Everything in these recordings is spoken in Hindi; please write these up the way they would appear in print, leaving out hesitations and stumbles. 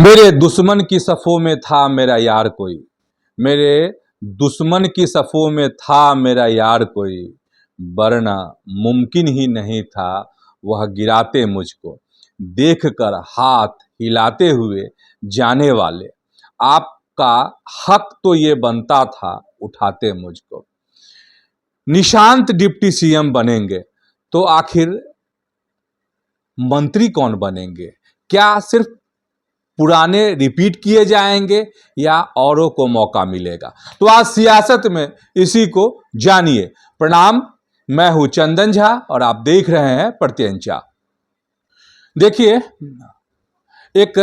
मेरे दुश्मन की सफ़ों में था मेरा यार कोई, मेरे दुश्मन की सफ़ों में था मेरा यार कोई, वरना मुमकिन ही नहीं था वह गिराते मुझको, देख कर हाथ हिलाते हुए जाने वाले, आपका हक तो ये बनता था उठाते मुझको। निशांत डिप्टी सीएम बनेंगे तो आखिर मंत्री कौन बनेंगे? क्या सिर्फ पुराने रिपीट किए जाएंगे या औरों को मौका मिलेगा? तो आज सियासत में इसी को जानिए। प्रणाम, मैं हूं चंदन झा और आप देख रहे हैं प्रत्यंचा। देखिए, एक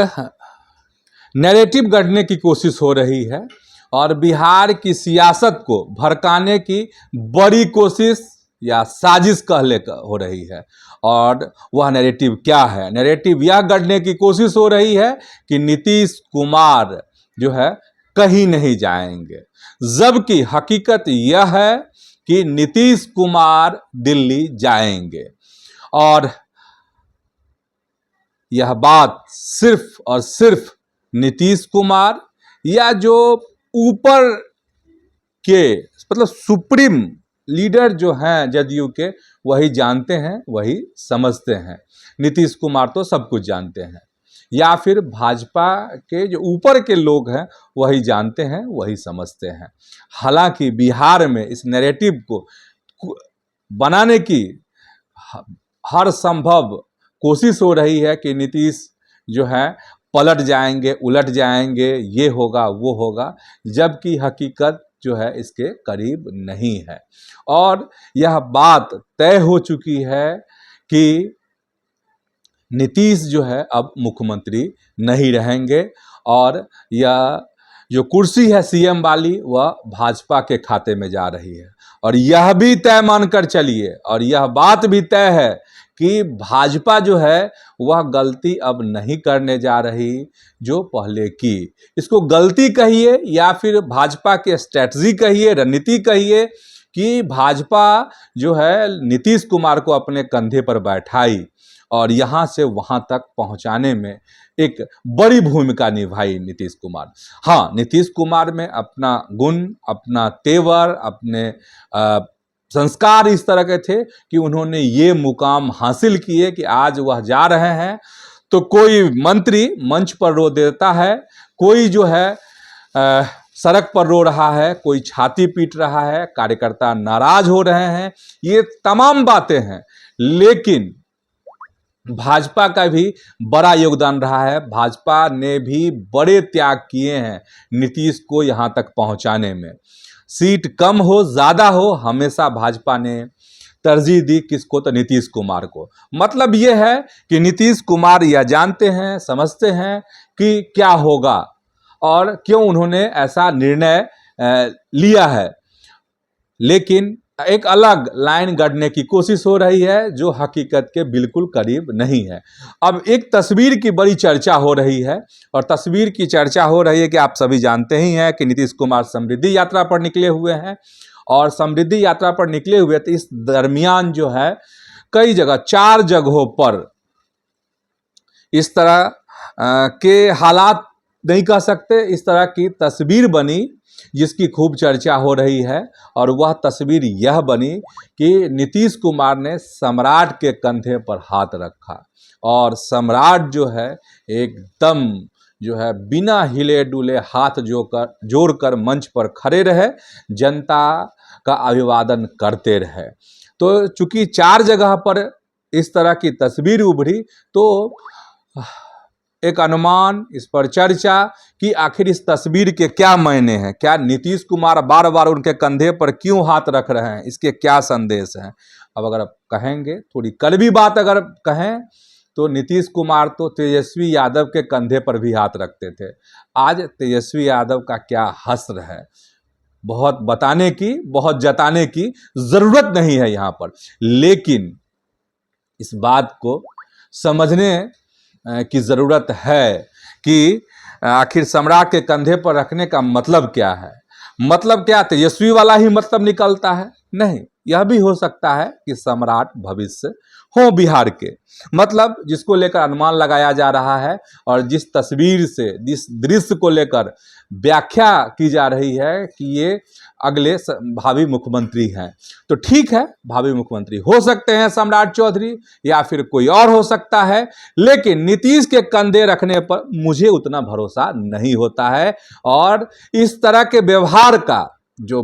नैरेटिव गढ़ने की कोशिश हो रही है और बिहार की सियासत को भड़काने की बड़ी कोशिश या साजिश कहले हो रही है। और वह नैरेटिव क्या है? नैरेटिव यह गढ़ने की कोशिश हो रही है कि नीतीश कुमार जो है कहीं नहीं जाएंगे, जबकि हकीकत यह है कि नीतीश कुमार दिल्ली जाएंगे। और यह बात सिर्फ और सिर्फ नीतीश कुमार या जो ऊपर के मतलब सुप्रीम लीडर जो हैं जदयू के, वही जानते हैं, वही समझते हैं। नीतीश कुमार तो सब कुछ जानते हैं, या फिर भाजपा के जो ऊपर के लोग हैं वही जानते हैं, वही समझते हैं। हालांकि बिहार में इस नैरेटिव को बनाने की हर संभव कोशिश हो रही है कि नीतीश जो है पलट जाएंगे, उलट जाएंगे, ये होगा वो होगा, जबकि हकीकत जो है इसके करीब नहीं है। और यह बात तय हो चुकी है कि नीतीश जो है अब मुख्यमंत्री नहीं रहेंगे और यह जो कुर्सी है सीएम वाली वह भाजपा के खाते में जा रही है। और यह भी तय मानकर चलिए, और यह बात भी तय है कि भाजपा जो है वह गलती अब नहीं करने जा रही जो पहले की। इसको गलती कहिए या फिर भाजपा की स्ट्रैटेजी कहिए, रणनीति कहिए, कि भाजपा जो है नीतीश कुमार को अपने कंधे पर बैठाई और यहाँ से वहाँ तक पहुँचाने में एक बड़ी भूमिका निभाई नीतीश कुमार। हाँ, नीतीश कुमार में अपना गुण, अपना तेवर, अपने संस्कार इस तरह के थे कि उन्होंने ये मुकाम हासिल किए कि आज वह जा रहे हैं तो कोई मंत्री मंच पर रो देता है, कोई जो है सड़क पर रो रहा है, कोई छाती पीट रहा है, कार्यकर्ता नाराज हो रहे हैं, ये तमाम बातें हैं। लेकिन भाजपा का भी बड़ा योगदान रहा है, भाजपा ने भी बड़े त्याग किए हैं नीतीश को यहाँ तक पहुँचाने में। सीट कम हो ज़्यादा हो, हमेशा भाजपा ने तरजीह दी किसको? तो नीतीश कुमार को। मतलब ये है कि नीतीश कुमार यह जानते हैं, समझते हैं कि क्या होगा और क्यों उन्होंने ऐसा निर्णय लिया है। लेकिन एक अलग लाइन गढ़ने की कोशिश हो रही है जो हकीकत के बिल्कुल करीब नहीं है। अब एक तस्वीर की बड़ी चर्चा हो रही है, और तस्वीर की चर्चा हो रही है कि आप सभी जानते ही हैं कि नीतीश कुमार समृद्धि यात्रा पर निकले हुए हैं। और समृद्धि यात्रा पर निकले हुए तो इस दरमियान जो है कई जगह, 4 जगहों पर इस तरह के हालात नहीं कह सकते, इस तरह की तस्वीर बनी जिसकी खूब चर्चा हो रही है। और वह तस्वीर यह बनी कि नीतीश कुमार ने सम्राट के कंधे पर हाथ रखा और सम्राट जो है एकदम जो है बिना हिले डुले हाथ जोड़कर मंच पर खड़े रहे, जनता का अभिवादन करते रहे। तो चूंकि 4 जगह पर इस तरह की तस्वीर उभरी तो एक अनुमान, इस पर चर्चा कि आखिर इस तस्वीर के क्या मायने हैं, क्या नीतीश कुमार बार बार उनके कंधे पर क्यों हाथ रख रहे हैं, इसके क्या संदेश हैं। अब अगर आप कहेंगे, थोड़ी कड़वी बात अगर कहें, तो नीतीश कुमार तो तेजस्वी यादव के कंधे पर भी हाथ रखते थे। आज तेजस्वी यादव का क्या हश्र है, बहुत बताने की, बहुत जताने की ज़रूरत नहीं है यहाँ पर। लेकिन इस बात को समझने की ज़रूरत है कि आखिर सम्राट के कंधे पर रखने का मतलब क्या है। मतलब क्या तेजस्वी वाला ही मतलब निकलता है? नहीं, यह भी हो सकता है कि सम्राट भविष्य हो बिहार के, मतलब जिसको लेकर अनुमान लगाया जा रहा है और जिस तस्वीर से, जिस दृश्य को लेकर व्याख्या की जा रही है कि ये अगले भावी मुख्यमंत्री हैं। तो ठीक है, भावी मुख्यमंत्री हो सकते हैं सम्राट चौधरी या फिर कोई और हो सकता है, लेकिन नीतीश के कंधे रखने पर मुझे उतना भरोसा नहीं होता है। और इस तरह के व्यवहार का जो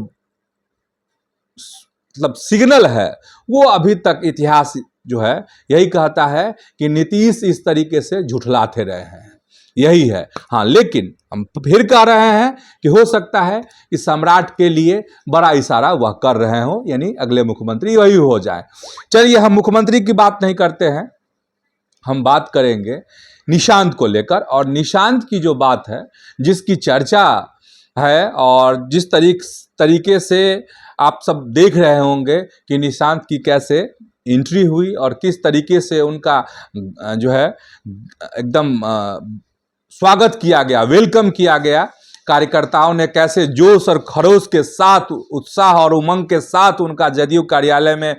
मतलब सिग्नल है वो अभी तक इतिहास जो है यही कहता है कि नीतीश इस तरीके से झुठलाते रहे हैं, यही है। हाँ, लेकिन हम फिर कह रहे हैं कि हो सकता है कि सम्राट के लिए बड़ा इशारा वह कर रहे हो, यानी अगले मुख्यमंत्री वही हो जाए। चलिए, हम मुख्यमंत्री की बात नहीं करते हैं, हम बात करेंगे निशांत को लेकर। और निशांत की जो बात है, जिसकी चर्चा है और जिस तरीके से आप सब देख रहे होंगे कि निशांत की कैसे एंट्री हुई और किस तरीके से उनका जो है एकदम स्वागत किया गया, वेलकम किया गया। कार्यकर्ताओं ने कैसे जोश और खरोश के साथ, उत्साह और उमंग के साथ उनका जदयू कार्यालय में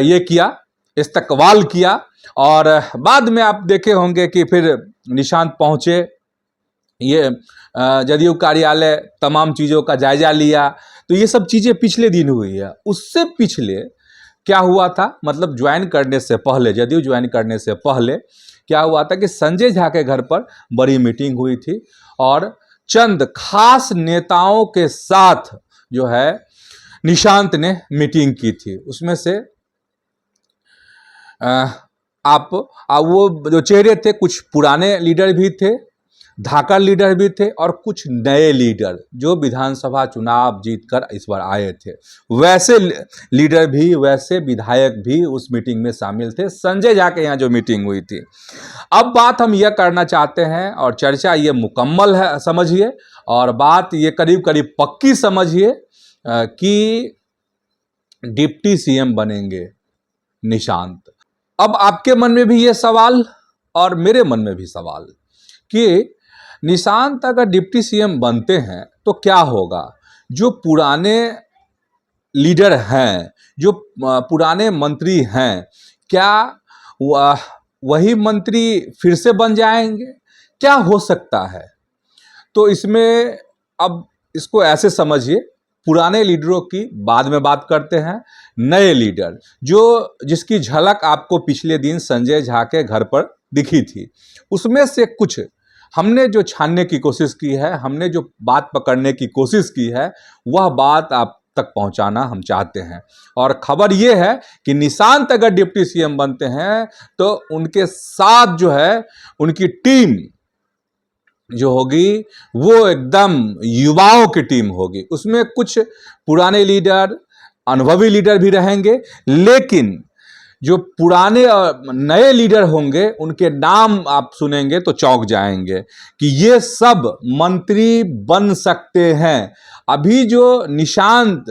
ये किया, इस्तकबाल किया। और बाद में आप देखे होंगे कि फिर निशांत पहुंचे, ये जदयू कार्यालय, तमाम चीज़ों का जायजा लिया। तो ये सब चीज़ें पिछले दिन हुई है। उससे पिछले क्या हुआ था, मतलब ज्वाइन करने से पहले, जदयू ज्वाइन करने से पहले क्या हुआ था कि संजय झा के घर पर बड़ी मीटिंग हुई थी और चंद खास नेताओं के साथ जो है निशांत ने मीटिंग की थी। उसमें से वो जो चेहरे थे, कुछ पुराने लीडर भी थे, धाकड़ लीडर भी थे और कुछ नए लीडर जो विधानसभा चुनाव जीतकर इस बार आए थे। वैसे लीडर भी, वैसे विधायक भी उस मीटिंग में शामिल थे, संजय झा के यहाँ जो मीटिंग हुई थी। अब बात हम यह करना चाहते हैं और चर्चा ये मुकम्मल है समझिए, और बात ये करीब करीब पक्की समझिए कि डिप्टी सीएम बनेंगे निशांत। अब आपके मन में भी ये सवाल और मेरे मन में भी सवाल कि निशांत अगर डिप्टी सीएम बनते हैं तो क्या होगा। जो पुराने लीडर हैं, जो पुराने मंत्री हैं, क्या वही मंत्री फिर से बन जाएंगे, क्या हो सकता है। तो इसमें अब इसको ऐसे समझिए, पुराने लीडरों की बाद में बात करते हैं। नए लीडर जिसकी झलक आपको पिछले दिन संजय झा के घर पर दिखी थी, उसमें से कुछ हमने जो छानने की कोशिश की है, हमने जो बात पकड़ने की कोशिश की है, वह बात आप तक पहुंचाना हम चाहते हैं। और खबर यह है कि निशांत अगर डिप्टी सीएम बनते हैं तो उनके साथ जो है उनकी टीम जो होगी वो एकदम युवाओं की टीम होगी। उसमें कुछ पुराने लीडर, अनुभवी लीडर भी रहेंगे, लेकिन जो पुराने और नए लीडर होंगे उनके नाम आप सुनेंगे तो चौंक जाएंगे कि ये सब मंत्री बन सकते हैं। अभी जो निशांत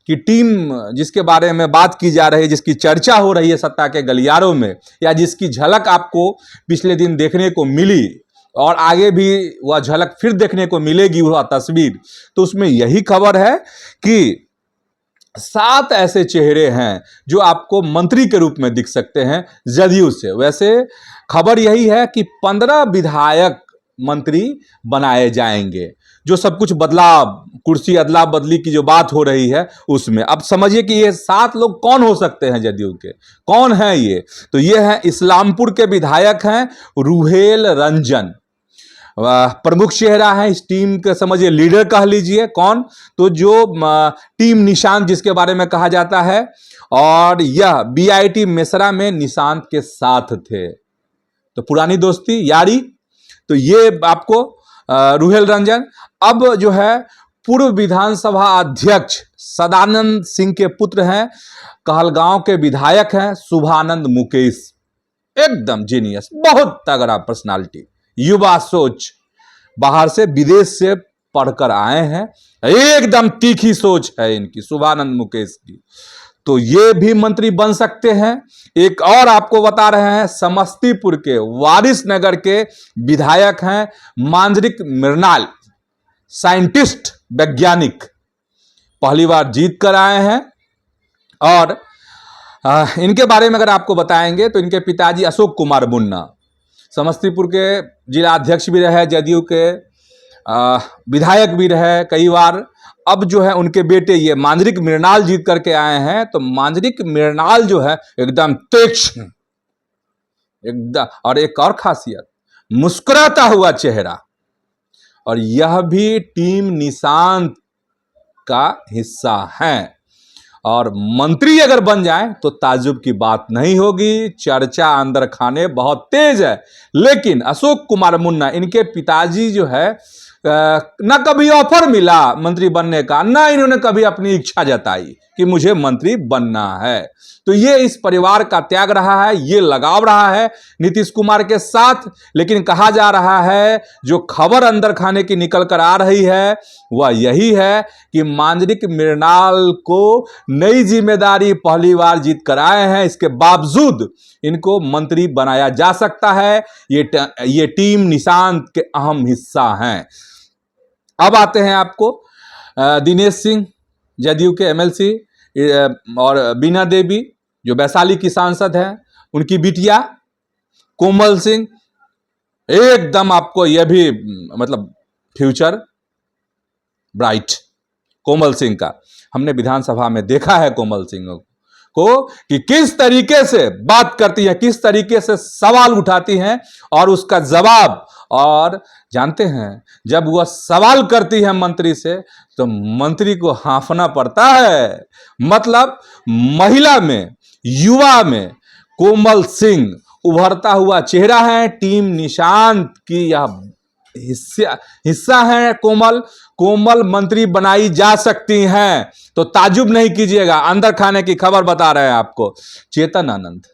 की टीम जिसके बारे में बात की जा रही है, जिसकी चर्चा हो रही है सत्ता के गलियारों में, या जिसकी झलक आपको पिछले दिन देखने को मिली और आगे भी वह झलक फिर देखने को मिलेगी, वह तस्वीर, तो उसमें यही खबर है कि 7 ऐसे चेहरे हैं जो आपको मंत्री के रूप में दिख सकते हैं जदयू से। वैसे खबर यही है कि 15 विधायक मंत्री बनाए जाएंगे। जो सब कुछ बदलाव, कुर्सी अदला बदली की जो बात हो रही है उसमें, अब समझिए कि ये 7 लोग कौन हो सकते हैं जदयू के, कौन है ये। तो ये हैं, इस्लामपुर के विधायक हैं रूहेल रंजन, प्रमुख चेहरा है इस टीम के, समझिए लीडर कह लीजिए। कौन, तो जो टीम निशांत जिसके बारे में कहा जाता है, और यह बीआईटी मेसरा में निशांत के साथ थे, तो पुरानी दोस्ती यारी। तो ये आपको रूहेल रंजन। अब जो है पूर्व विधानसभा अध्यक्ष सदानंद सिंह के पुत्र हैं, कहलगांव के विधायक हैं शुभानंद मुकेश, एकदम जीनियस, बहुत तगड़ा पर्सनालिटी, युवा सोच, बाहर से विदेश से पढ़कर आए हैं, एकदम तीखी सोच है इनकी, शुभानंद मुकेश की। तो ये भी मंत्री बन सकते हैं। एक और आपको बता रहे हैं, समस्तीपुर के वारिसनगर के विधायक हैं मांजरिक मृणाल, साइंटिस्ट, वैज्ञानिक, पहली बार जीत कर आए हैं। और इनके बारे में अगर आपको बताएंगे तो इनके पिताजी अशोक कुमार मुन्ना समस्तीपुर के जिला अध्यक्ष भी रहे, जदयू के विधायक भी रहे कई बार। अब जो है उनके बेटे ये मांजरिक मृणाल जीत करके आए हैं। तो मांजरिक मृणाल जो है एकदम तीक्ष्ण, एकदम, और एक और खासियत, मुस्कुराता हुआ चेहरा, और यह भी टीम निशांत का हिस्सा है। और मंत्री अगर बन जाए तो ताज्जुब की बात नहीं होगी, चर्चा अंदर खाने बहुत तेज है। लेकिन अशोक कुमार मुन्ना, इनके पिताजी जो है ना कभी ऑफर मिला मंत्री बनने का, ना इन्होंने कभी अपनी इच्छा जताई कि मुझे मंत्री बनना है। तो ये इस परिवार का त्याग रहा है, ये लगाव रहा है नीतीश कुमार के साथ। लेकिन कहा जा रहा है, जो खबर अंदर खाने की निकल कर आ रही है वह यही है कि मांजरिक मृणाल को नई जिम्मेदारी पहली बार जीत कर आए हैं, इसके बावजूद इनको मंत्री बनाया जा सकता है। ये टीम निशांत के अहम हिस्सा हैं। अब आते हैं आपको दिनेश सिंह, जदयू के एमएलसी, और बीना देवी जो वैशाली की सांसद हैं, उनकी बिटिया कोमल सिंह, एकदम आपको यह भी मतलब फ्यूचर ब्राइट कोमल सिंह का। हमने विधानसभा में देखा है कोमल सिंह को कि किस तरीके से बात करती है, किस तरीके से सवाल उठाती हैं और उसका जवाब। और जानते हैं, जब वह सवाल करती है मंत्री से तो मंत्री को हाँफना पड़ता है। मतलब महिला में, युवा में कोमल सिंह उभरता हुआ चेहरा है। टीम निशांत की यह हिस्सा है। कोमल मंत्री बनाई जा सकती हैं, तो ताजुब नहीं कीजिएगा। अंदर खाने की खबर बता रहे हैं आपको। चेतन आनंद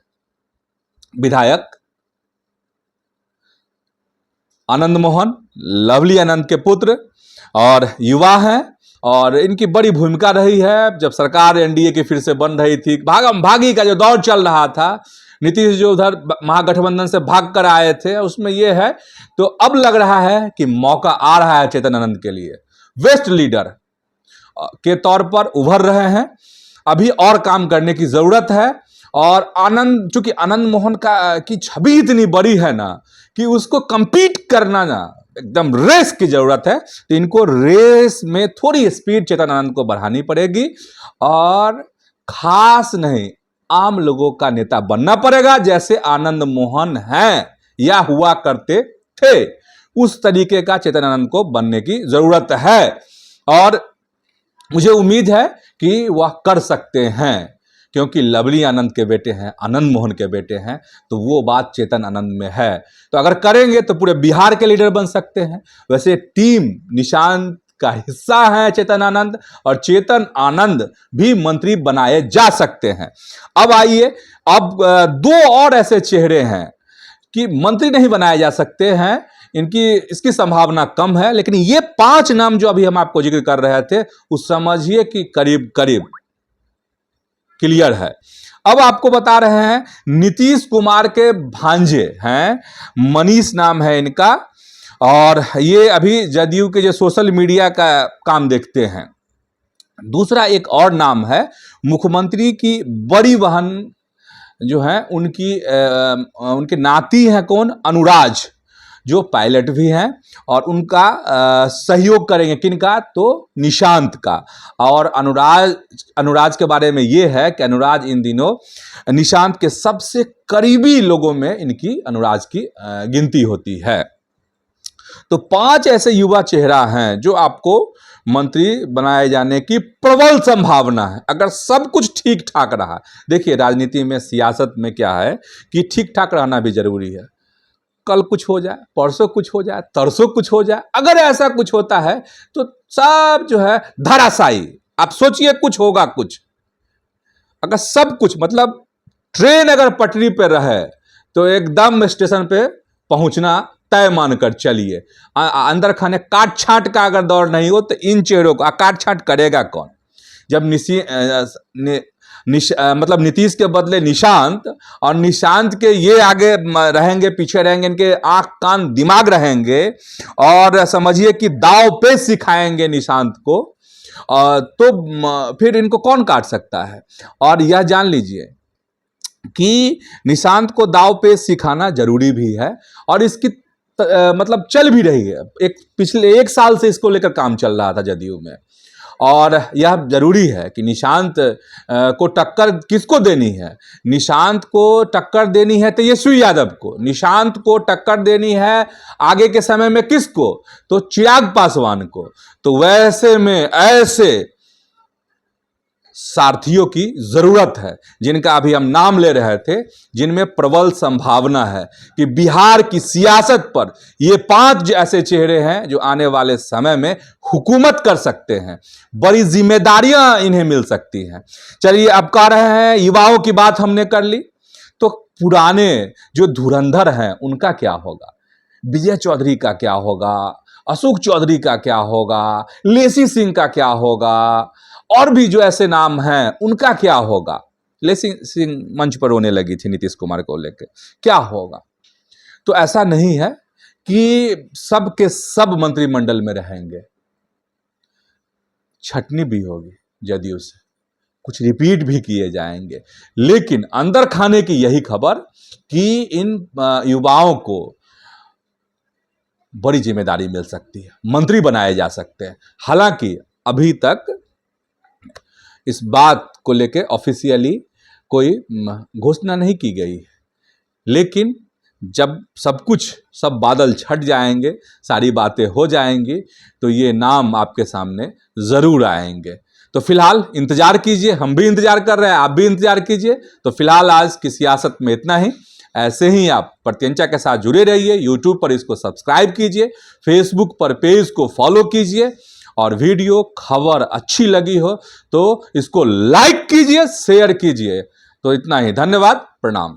विधायक, आनंद मोहन लवली आनंद के पुत्र और युवा हैं, और इनकी बड़ी भूमिका रही है जब सरकार एनडीए की फिर से बन रही थी। भागम भागी का जो दौर चल रहा था, नीतीश जो उधर महागठबंधन से भाग कर आए थे, उसमें यह है। तो अब लग रहा है कि मौका आ रहा है चेतन आनंद के लिए। वेस्ट लीडर के तौर पर उभर रहे हैं, अभी और काम करने की जरूरत है। और आनंद, चूंकि आनंद मोहन की छवि इतनी बड़ी है ना कि उसको कंपीट करना ना एकदम रेस की जरूरत है। तो इनको रेस में थोड़ी स्पीड चेतन आनंद को बढ़ानी पड़ेगी, और खास नहीं, आम लोगों का नेता बनना पड़ेगा। जैसे आनंद मोहन हैं या हुआ करते थे, उस तरीके का चेतन आनंद को बनने की जरूरत है। और मुझे उम्मीद है कि वह कर सकते हैं, क्योंकि लवली आनंद के बेटे हैं, आनंद मोहन के बेटे हैं, तो वो बात चेतन आनंद में है। तो अगर करेंगे तो पूरे बिहार के लीडर बन सकते हैं। वैसे टीम निशांत का हिस्सा है चेतन आनंद, और चेतन आनंद भी मंत्री बनाए जा सकते हैं। अब आइए, अब दो और ऐसे चेहरे हैं कि मंत्री नहीं बनाए जा सकते हैं, इसकी संभावना कम है। लेकिन ये 5 नाम जो अभी हम आपको जिक्र कर रहे थे, उस समझिए कि करीब करीब क्लियर है। अब आपको बता रहे हैं, नीतीश कुमार के भांजे हैं, मनीष नाम है इनका, और ये अभी जदयू के जो सोशल मीडिया का काम देखते हैं। दूसरा एक और नाम है, मुख्यमंत्री की बड़ी बहन जो है, उनके नाती हैं कौन, अनुराज, जो पायलट भी हैं, और उनका सहयोग करेंगे किनका, तो निशांत का। और अनुराज के बारे में ये है कि अनुराज इन दिनों निशांत के सबसे करीबी लोगों में इनकी, अनुराज की गिनती होती है। तो 5 ऐसे युवा चेहरा हैं जो आपको मंत्री बनाए जाने की प्रबल संभावना है, अगर सब कुछ ठीक ठाक रहा। देखिए, राजनीति में, सियासत में क्या है कि ठीक ठाक रहना भी जरूरी है। कल कुछ हो जाए, परसों कुछ हो जाए, तरसों कुछ हो जाए, अगर ऐसा कुछ होता है तो सब जो है धराशायी। आप सोचिए, कुछ होगा कुछ, अगर सब कुछ, मतलब ट्रेन अगर पटरी पर रहे तो एकदम स्टेशन पे पहुंचना तय मानकर चलिए। अंदर खाने काट छांट का अगर दौर नहीं हो तो इन चेहरों को काट छांट करेगा कौन? जब मतलब नीतीश के बदले निशांत, और निशांत के ये आगे रहेंगे, पीछे रहेंगे, इनके आंख कान दिमाग रहेंगे, और समझिए कि दाव पे सिखाएंगे निशांत को, तो फिर इनको कौन काट सकता है? और यह जान लीजिए कि निशांत को दाव पेच सिखाना जरूरी भी है और इसकी मतलब चल भी रही है। पिछले 1 साल से इसको लेकर काम चल रहा था जदयू में, और यह जरूरी है कि निशांत को टक्कर किसको देनी है। निशांत को टक्कर देनी है तेजस्वी यादव को, निशांत को टक्कर देनी है आगे के समय में किसको, तो चिराग पासवान को। तो वैसे में ऐसे सारथियों की जरूरत है जिनका अभी हम नाम ले रहे थे, जिनमें प्रबल संभावना है कि बिहार की सियासत पर ये 5 ऐसे चेहरे हैं जो आने वाले समय में हुकूमत कर सकते हैं, बड़ी जिम्मेदारियां इन्हें मिल सकती हैं। चलिए, अब कह रहे हैं युवाओं की बात हमने कर ली, तो पुराने जो धुरंधर हैं उनका क्या होगा। विजय चौधरी का क्या होगा, अशोक चौधरी का क्या होगा, लेसी सिंह का क्या होगा, और भी जो ऐसे नाम हैं उनका क्या होगा। लेसी सिंह मंच पर रोने लगी थी नीतीश कुमार को लेकर, क्या होगा। तो ऐसा नहीं है कि सब के सब मंत्रिमंडल में रहेंगे, छटनी भी होगी जदयू से, कुछ रिपीट भी किए जाएंगे, लेकिन अंदर खाने की यही खबर कि इन युवाओं को बड़ी जिम्मेदारी मिल सकती है, मंत्री बनाए जा सकते हैं। हालांकि अभी तक इस बात को लेकर ऑफिशियली कोई घोषणा नहीं की गई है, लेकिन जब सब बादल छट जाएंगे, सारी बातें हो जाएंगी, तो ये नाम आपके सामने जरूर आएंगे। तो फिलहाल इंतजार कीजिए, हम भी इंतजार कर रहे हैं, आप भी इंतजार कीजिए। तो फिलहाल आज की सियासत में इतना ही। ऐसे ही आप प्रत्यंचा के साथ जुड़े रहिए। यूट्यूब पर इसको सब्सक्राइब कीजिए, फेसबुक पर पेज को फॉलो कीजिए, और वीडियो खबर अच्छी लगी हो तो इसको लाइक कीजिए, शेयर कीजिए। तो इतना ही, धन्यवाद, प्रणाम।